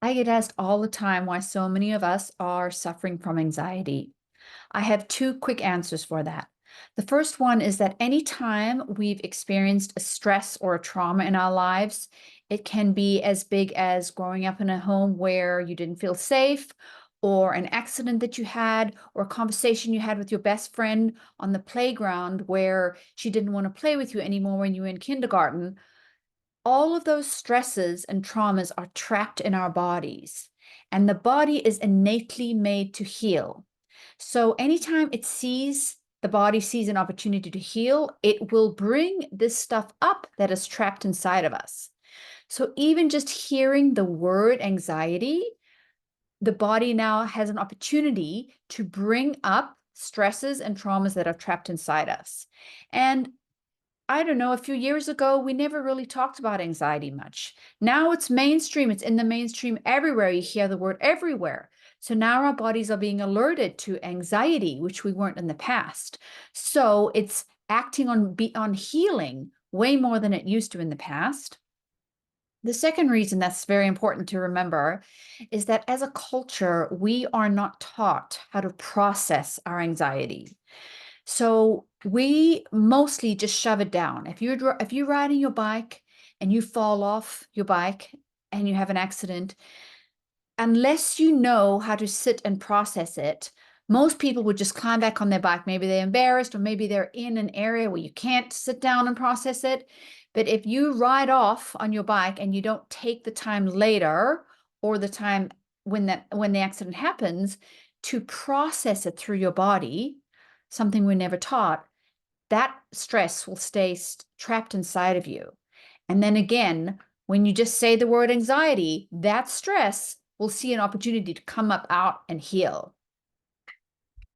I get asked all the time why so many of us are suffering from anxiety. I have two quick answers for that. The first one is that anytime we've experienced a stress or a trauma in our lives, it can be as big as growing up in a home where you didn't feel safe, or an accident that you had, or a conversation you had with your best friend on the playground where she didn't want to play with you anymore when you were in kindergarten. All of those stresses and traumas are trapped in our bodies, and the body is innately made to heal. So anytime the body sees an opportunity to heal, it will bring this stuff up that is trapped inside of us. So even just hearing the word anxiety, the body now has an opportunity to bring up stresses and traumas that are trapped inside us. And I don't know, a few years ago, we never really talked about anxiety much. Now it's mainstream, it's in the mainstream everywhere. You hear the word everywhere. So now our bodies are being alerted to anxiety, which we weren't in the past. So it's acting on healing way more than it used to in the past. The second reason that's very important to remember is that as a culture, we are not taught how to process our anxiety. So we mostly just shove it down. If you're riding your bike and you fall off your bike and you have an accident, unless you know how to sit and process it, most people would just climb back on their bike. Maybe they're embarrassed, or maybe they're in an area where you can't sit down and process it. But if you ride off on your bike and you don't take the time later, or the time when the accident happens, to process it through your body, something we're never taught, that stress will stay trapped inside of you. And then again, when you just say the word anxiety, that stress will see an opportunity to come up out and heal.